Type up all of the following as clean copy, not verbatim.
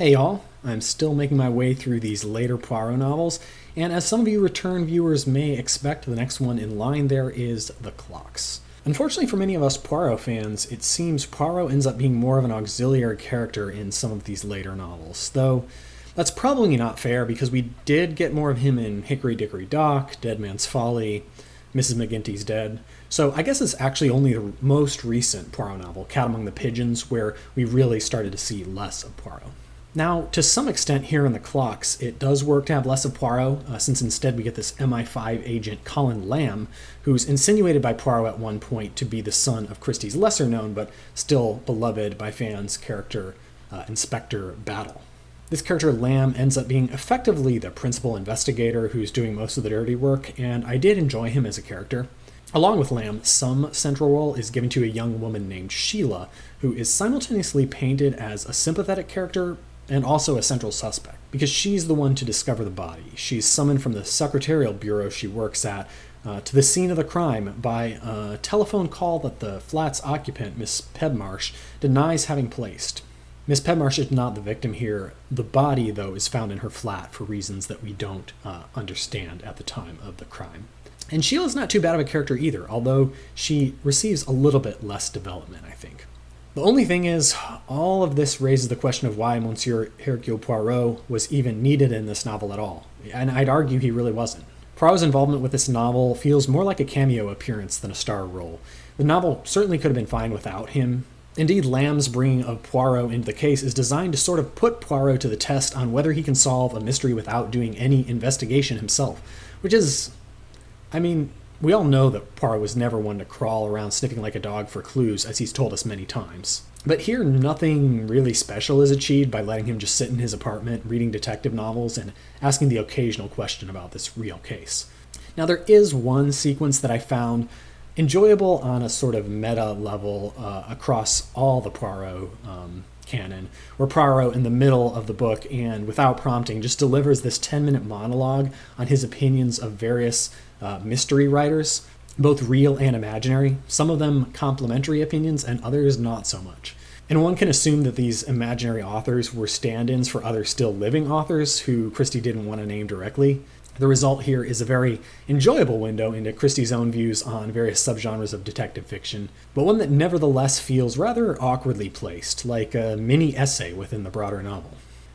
Hey y'all, I'm still making my way through these later Poirot novels, and as some of you return viewers may expect, the next one in line there is The Clocks. Unfortunately for many of us Poirot fans, it seems Poirot ends up being more of an auxiliary character in some of these later novels, though that's probably not fair because we did get more of him in Hickory Dickory Dock, Dead Man's Folly, Mrs. McGinty's Dead. So I guess it's actually only the most recent Poirot novel, Cat Among the Pigeons, where we really started to see less of Poirot. Now, to some extent here in The Clocks, it does work to have less of Poirot, since instead we get this MI5 agent Colin Lamb, who's insinuated by Poirot at one point to be the son of Christie's lesser-known but still beloved by fans character, Inspector Battle. This character, Lamb, ends up being effectively the principal investigator who's doing most of the dirty work, and I did enjoy him as a character. Along with Lamb, some central role is given to a young woman named Sheila, who is simultaneously painted as a sympathetic character and also a central suspect, because she's the one to discover the body. She's summoned from the secretarial bureau she works at to the scene of the crime by a telephone call that the flat's occupant, Miss Pedmarsh, denies having placed. Miss Pedmarsh is not the victim here. The body, though, is found in her flat for reasons that we don't understand at the time of the crime. And Sheila's not too bad of a character either, although she receives a little bit less development, I think. The only thing is, all of this raises the question of why Monsieur Hercule Poirot was even needed in this novel at all, and I'd argue he really wasn't. Poirot's involvement with this novel feels more like a cameo appearance than a star role. The novel certainly could have been fine without him. Indeed, Lamb's bringing of Poirot into the case is designed to sort of put Poirot to the test on whether he can solve a mystery without doing any investigation himself, which is, we all know that Poirot was never one to crawl around sniffing like a dog for clues, as he's told us many times. But here, nothing really special is achieved by letting him just sit in his apartment, reading detective novels, and asking the occasional question about this real case. Now, there is one sequence that I found enjoyable on a sort of meta level across all the Poirot canon, where Poirot, in the middle of the book and without prompting, just delivers this 10-minute monologue on his opinions of various mystery writers, both real and imaginary, some of them complimentary opinions and others not so much. And one can assume that these imaginary authors were stand-ins for other still living authors who Christie didn't want to name directly. The result here is a very enjoyable window into Christie's own views on various subgenres of detective fiction, but one that nevertheless feels rather awkwardly placed, like a mini essay within the broader novel.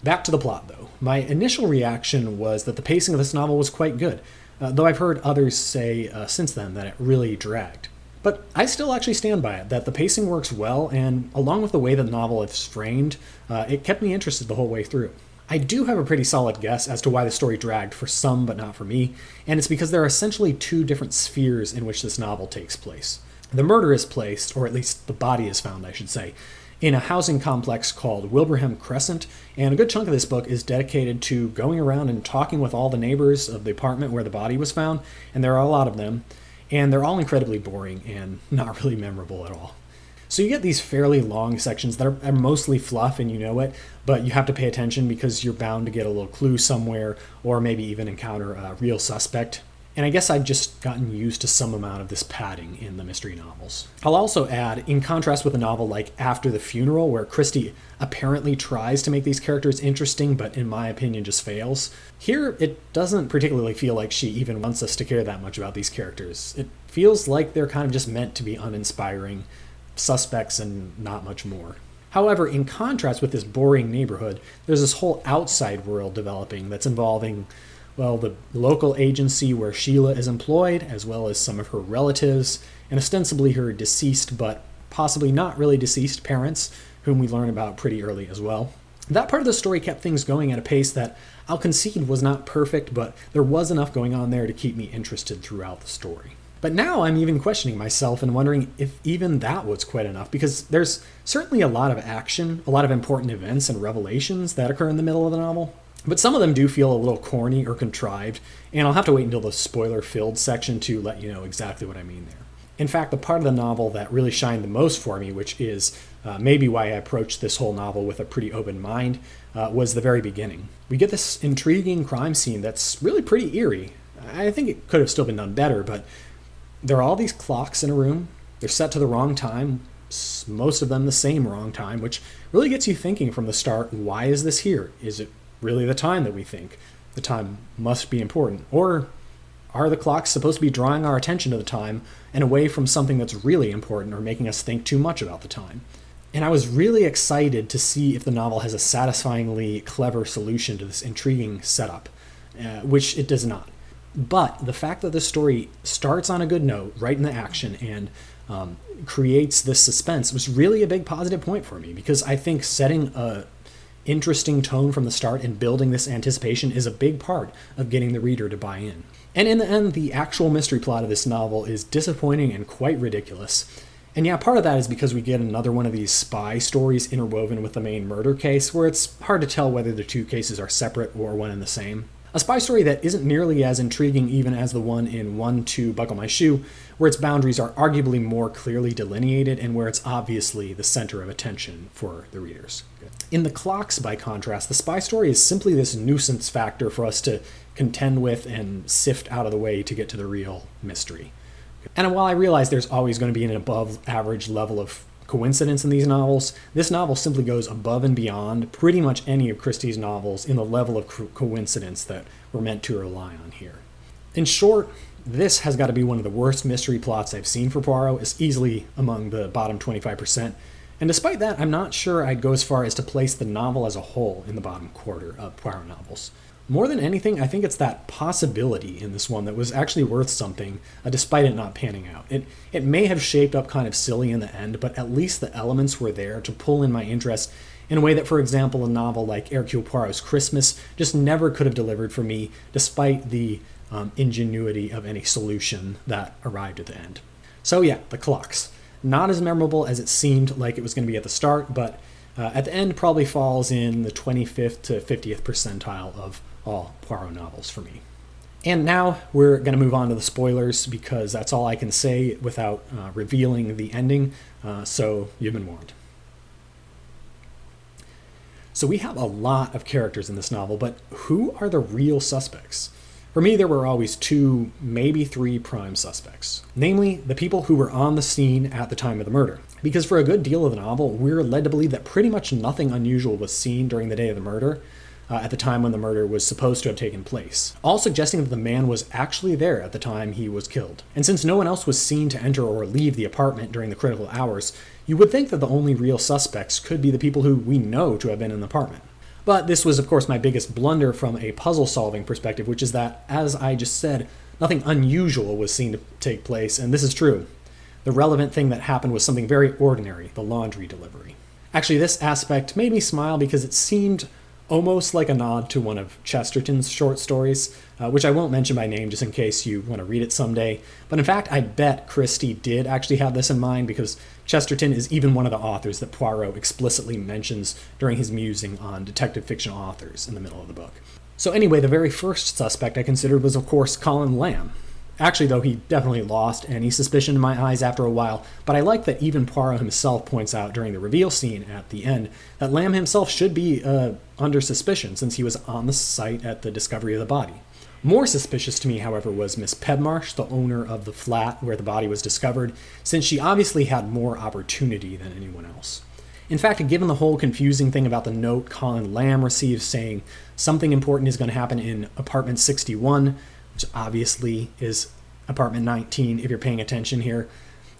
Back to the plot, though. My initial reaction was that the pacing of this novel was quite good, though I've heard others say since then that it really dragged. But I still actually stand by it, that the pacing works well, and along with the way the novel is framed, it kept me interested the whole way through. I do have a pretty solid guess as to why the story dragged for some but not for me, and it's because there are essentially two different spheres in which this novel takes place. The murder is placed, or at least the body is found, I should say, in a housing complex called Wilbraham Crescent, and a good chunk of this book is dedicated to going around and talking with all the neighbors of the apartment where the body was found, and there are a lot of them, and they're all incredibly boring and not really memorable at all. So you get these fairly long sections that are mostly fluff and you know it, but you have to pay attention because you're bound to get a little clue somewhere or maybe even encounter a real suspect. And I guess I've just gotten used to some amount of this padding in the mystery novels. I'll also add, in contrast with a novel like After the Funeral, where Christie apparently tries to make these characters interesting, but in my opinion just fails, here it doesn't particularly feel like she even wants us to care that much about these characters. It feels like they're kind of just meant to be uninspiring suspects and not much more. However, in contrast with this boring neighborhood, there's this whole outside world developing that's involving, well, the local agency where Sheila is employed, as well as some of her relatives, and ostensibly her deceased but possibly not really deceased parents, whom we learn about pretty early as well. That part of the story kept things going at a pace that I'll concede was not perfect, but there was enough going on there to keep me interested throughout the story. But now I'm even questioning myself and wondering if even that was quite enough, because there's certainly a lot of action, a lot of important events and revelations that occur in the middle of the novel. But some of them do feel a little corny or contrived, and I'll have to wait until the spoiler-filled section to let you know exactly what I mean there. In fact, the part of the novel that really shined the most for me, which is maybe why I approached this whole novel with a pretty open mind, was the very beginning. We get this intriguing crime scene that's really pretty eerie. I think it could have still been done better, but there are all these clocks in a room. They're set to the wrong time. most of them the same wrong time, which really gets you thinking from the start, why is this here? Is it really the time that we think? The time must be important. Or are the clocks supposed to be drawing our attention to the time and away from something that's really important or making us think too much about the time? And I was really excited to see if the novel has a satisfyingly clever solution to this intriguing setup, which it does not. But the fact that the story starts on a good note, right in the action, and creates this suspense was really a big positive point for me, because I think setting a interesting tone from the start and building this anticipation is a big part of getting the reader to buy in. And in the end, the actual mystery plot of this novel is disappointing and quite ridiculous. And yeah, part of that is because we get another one of these spy stories interwoven with the main murder case, where it's hard to tell whether the two cases are separate or one and the same. A spy story that isn't nearly as intriguing even as the one in 1-2 Buckle My Shoe, where its boundaries are arguably more clearly delineated and where it's obviously the center of attention for the readers. In The Clocks, by contrast, the spy story is simply this nuisance factor for us to contend with and sift out of the way to get to the real mystery. And while I realize there's always going to be an above average level of coincidence in these novels, this novel simply goes above and beyond pretty much any of Christie's novels in the level of coincidence that we're meant to rely on here. In short, this has got to be one of the worst mystery plots I've seen for Poirot. It's easily among the bottom 25%. And despite that, I'm not sure I'd go as far as to place the novel as a whole in the bottom quarter of Poirot novels. More than anything, I think it's that possibility in this one that was actually worth something, despite it not panning out. It may have shaped up kind of silly in the end, but at least the elements were there to pull in my interest in a way that, for example, a novel like Hercule Poirot's Christmas just never could have delivered for me, despite the ingenuity of any solution that arrived at the end. So yeah, The Clocks. Not as memorable as it seemed like it was going to be at the start, but at the end probably falls in the 25th to 50th percentile of all Poirot novels for me. And now we're going to move on to the spoilers, because that's all I can say without revealing the ending, so you've been warned. So we have a lot of characters in this novel, but who are the real suspects? For me, there were always 2, maybe 3 prime suspects, namely the people who were on the scene at the time of the murder. Because for a good deal of the novel, we're led to believe that pretty much nothing unusual was seen during the day of the murder, at the time when the murder was supposed to have taken place, all suggesting that the man was actually there at the time he was killed. And since no one else was seen to enter or leave the apartment during the critical hours, you would think that the only real suspects could be the people who we know to have been in the apartment. But this was, of course, my biggest blunder from a puzzle-solving perspective, which is that, as I just said, nothing unusual was seen to take place, and this is true. The relevant thing that happened was something very ordinary, the laundry delivery. Actually, this aspect made me smile because it seemed almost like a nod to one of Chesterton's short stories, which I won't mention by name just in case you want to read it someday. But in fact, I bet Christie did actually have this in mind, because Chesterton is even one of the authors that Poirot explicitly mentions during his musing on detective fiction authors in the middle of the book. So anyway, the very first suspect I considered was, of course, Colin Lamb. Actually, though, he definitely lost any suspicion in my eyes after a while, but I like that even Poirot himself points out during the reveal scene at the end that Lamb himself should be under suspicion, since he was on the site at the discovery of the body. More suspicious to me, however, was Miss Pedmarsh, the owner of the flat where the body was discovered, since she obviously had more opportunity than anyone else. In fact, given the whole confusing thing about the note Colin Lamb received saying something important is going to happen in apartment 61, which obviously is apartment 19 if you're paying attention here,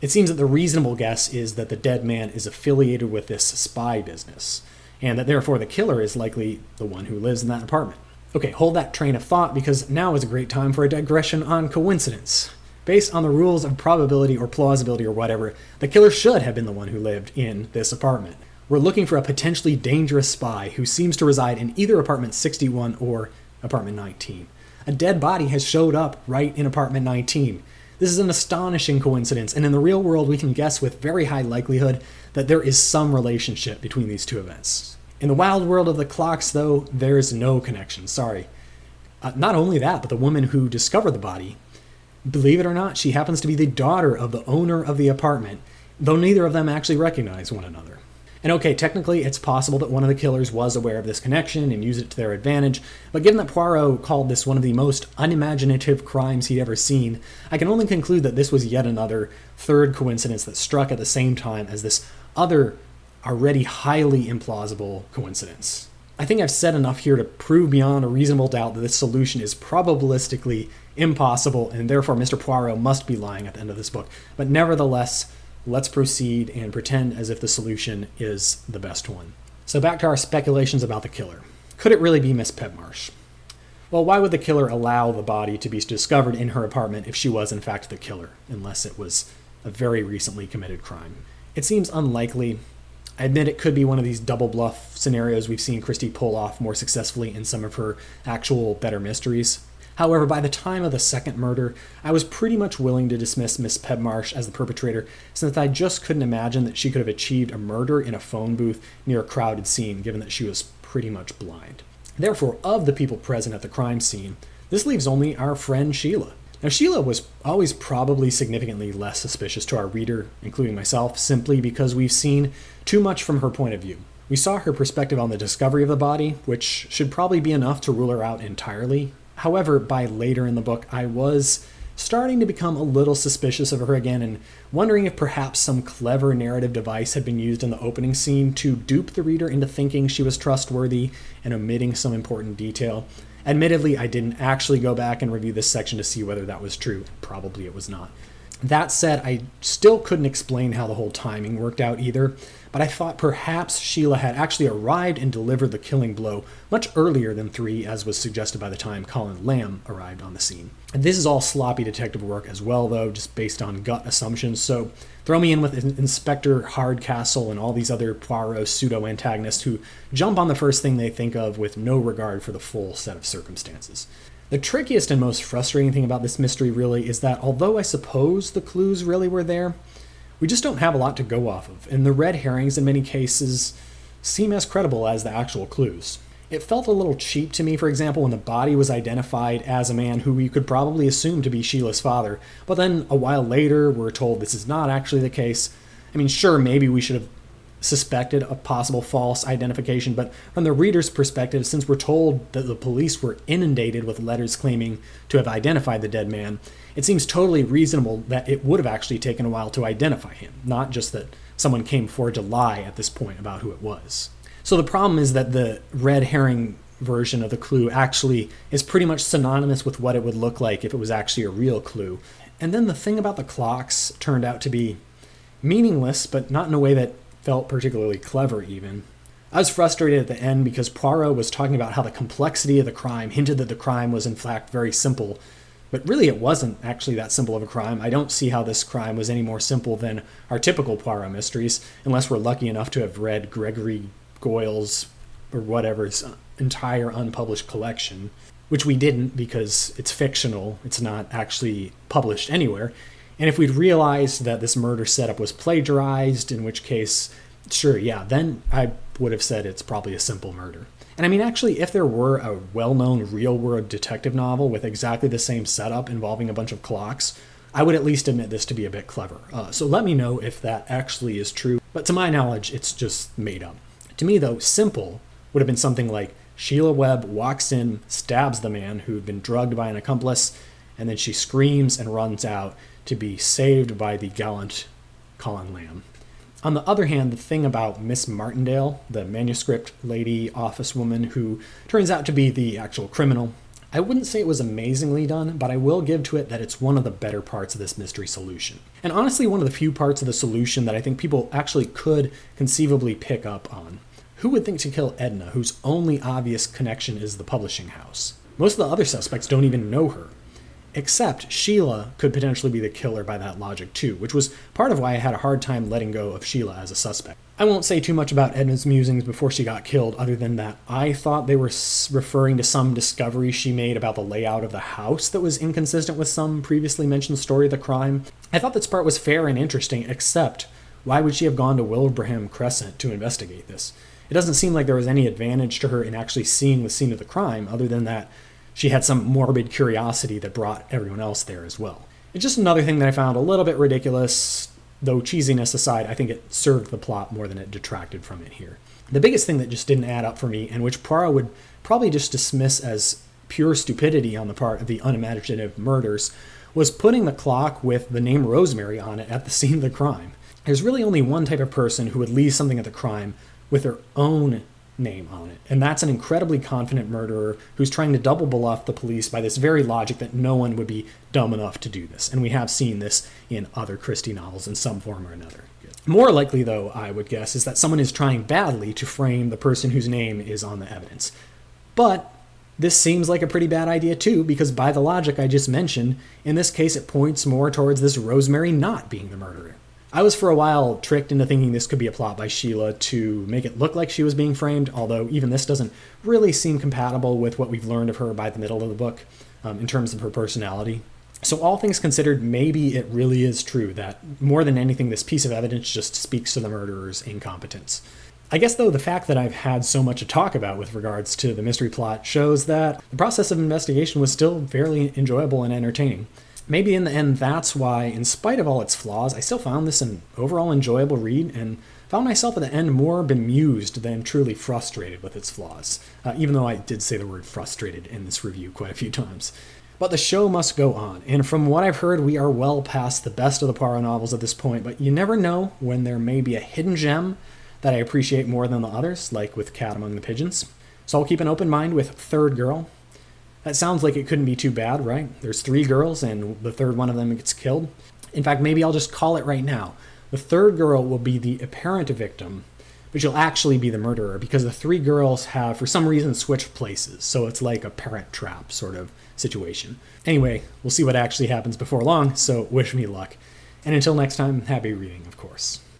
it seems that the reasonable guess is that the dead man is affiliated with this spy business, and that therefore the killer is likely the one who lives in that apartment. Okay, hold that train of thought, because now is a great time for a digression on coincidence. Based on the rules of probability or plausibility or whatever, the killer should have been the one who lived in this apartment. We're looking for a potentially dangerous spy who seems to reside in either apartment 61 or apartment 19. A dead body has showed up right in apartment 19. This is an astonishing coincidence, and in the real world we can guess with very high likelihood that there is some relationship between these two events. In the wild world of The Clocks, though, there is no connection, sorry. Not only that, but the woman who discovered the body, believe it or not, she happens to be the daughter of the owner of the apartment, though neither of them actually recognize one another. And okay, technically it's possible that one of the killers was aware of this connection and used it to their advantage, but given that Poirot called this one of the most unimaginative crimes he'd ever seen, I can only conclude that this was yet another third coincidence that struck at the same time as this other, already highly implausible coincidence. I think I've said enough here to prove beyond a reasonable doubt that this solution is probabilistically impossible, and therefore Mr. Poirot must be lying at the end of this book. But nevertheless, let's proceed and pretend as if the solution is the best one. So back to our speculations about the killer. Could it really be Miss Petmarsh? Well, why would the killer allow the body to be discovered in her apartment if she was in fact the killer, unless it was a very recently committed crime? It seems unlikely. I admit it could be one of these double bluff scenarios we've seen Christie pull off more successfully in some of her actual better mysteries. However, by the time of the second murder, I was pretty much willing to dismiss Miss Petmarsh as the perpetrator, since I just couldn't imagine that she could have achieved a murder in a phone booth near a crowded scene, given that she was pretty much blind. Therefore, of the people present at the crime scene, this leaves only our friend Sheila. Now, Sheila was always probably significantly less suspicious to our reader, including myself, simply because we've seen too much from her point of view. We saw her perspective on the discovery of the body, which should probably be enough to rule her out entirely. However, by later in the book, I was starting to become a little suspicious of her again and wondering if perhaps some clever narrative device had been used in the opening scene to dupe the reader into thinking she was trustworthy and omitting some important detail. Admittedly, I didn't actually go back and review this section to see whether that was true. Probably it was not. That said, I still couldn't explain how the whole timing worked out either, but I thought perhaps Sheila had actually arrived and delivered the killing blow much earlier than 3, as was suggested by the time Colin Lamb arrived on the scene. And this is all sloppy detective work as well, though, just based on gut assumptions, so throw me in with Inspector Hardcastle and all these other Poirot pseudo-antagonists who jump on the first thing they think of with no regard for the full set of circumstances. The trickiest and most frustrating thing about this mystery really is that although I suppose the clues really were there, we just don't have a lot to go off of, and the red herrings in many cases seem as credible as the actual clues. It felt a little cheap to me, for example, when the body was identified as a man who we could probably assume to be Sheila's father, but then a while later we're told this is not actually the case. I mean, sure, maybe we should have suspected a possible false identification, but from the reader's perspective, since we're told that the police were inundated with letters claiming to have identified the dead man, it seems totally reasonable that it would have actually taken a while to identify him, not just that someone came forward to lie at this point about who it was. So the problem is that the red herring version of the clue actually is pretty much synonymous with what it would look like if it was actually a real clue. And then the thing about the clocks turned out to be meaningless, but not in a way that felt particularly clever even. I was frustrated at the end because Poirot was talking about how the complexity of the crime hinted that the crime was in fact very simple, but really it wasn't actually that simple of a crime. I don't see how this crime was any more simple than our typical Poirot mysteries, unless we're lucky enough to have read Gregory Goyle's or whatever's entire unpublished collection, which we didn't because it's fictional, it's not actually published anywhere. And if we'd realized that this murder setup was plagiarized, in which case, sure, yeah, then I would have said it's probably a simple murder. And I mean, actually, if there were a well-known real-world detective novel with exactly the same setup involving a bunch of clocks, I would at least admit this to be a bit clever. So let me know if that actually is true. But to my knowledge, it's just made up. To me, though, simple would have been something like Sheila Webb walks in, stabs the man who'd been drugged by an accomplice, and then she screams and runs out to be saved by the gallant Colin Lamb. On the other hand, the thing about Miss Martindale, the manuscript lady office woman who turns out to be the actual criminal, I wouldn't say it was amazingly done, but I will give to it that it's one of the better parts of this mystery solution. And honestly, one of the few parts of the solution that I think people actually could conceivably pick up on. Who would think to kill Edna, whose only obvious connection is the publishing house? Most of the other suspects don't even know her. Except Sheila could potentially be the killer by that logic too, which was part of why I had a hard time letting go of Sheila as a suspect. I won't say too much about Edna's musings before she got killed, other than that I thought they were referring to some discovery she made about the layout of the house that was inconsistent with some previously mentioned story of the crime. I thought this part was fair and interesting, except why would she have gone to Wilbraham Crescent to investigate this? It doesn't seem like there was any advantage to her in actually seeing the scene of the crime, other than that she had some morbid curiosity that brought everyone else there as well. It's just another thing that I found a little bit ridiculous, though cheesiness aside, I think it served the plot more than it detracted from it here. The biggest thing that just didn't add up for me, and which Poirot would probably just dismiss as pure stupidity on the part of the unimaginative murders, was putting the clock with the name Rosemary on it at the scene of the crime. There's really only one type of person who would leave something at the crime with their own name on it, and that's an incredibly confident murderer who's trying to double bluff the police by this very logic that no one would be dumb enough to do this. And we have seen this in other Christie novels in some form or another. More likely, though, I would guess, is that someone is trying badly to frame the person whose name is on the evidence. But this seems like a pretty bad idea too, because by the logic I just mentioned, in this case it points more towards this Rosemary not being the murderer. I was for a while tricked into thinking this could be a plot by Sheila to make it look like she was being framed, although even this doesn't really seem compatible with what we've learned of her by the middle of the book in terms of her personality. So all things considered, maybe it really is true that more than anything this piece of evidence just speaks to the murderer's incompetence. I guess, though, the fact that I've had so much to talk about with regards to the mystery plot shows that the process of investigation was still fairly enjoyable and entertaining. Maybe in the end that's why, in spite of all its flaws, I still found this an overall enjoyable read and found myself at the end more bemused than truly frustrated with its flaws, even though I did say the word frustrated in this review quite a few times. But the show must go on, and from what I've heard, we are well past the best of the Poirot novels at this point, but you never know when there may be a hidden gem that I appreciate more than the others, like with Cat Among the Pigeons. So I'll keep an open mind with Third Girl. That sounds like it couldn't be too bad, right? There's 3 girls, and the third one of them gets killed. In fact, maybe I'll just call it right now. The third girl will be the apparent victim, but she'll actually be the murderer, because the 3 girls have, for some reason, switched places, so it's like a parent trap sort of situation. Anyway, we'll see what actually happens before long, so wish me luck. And until next time, happy reading, of course.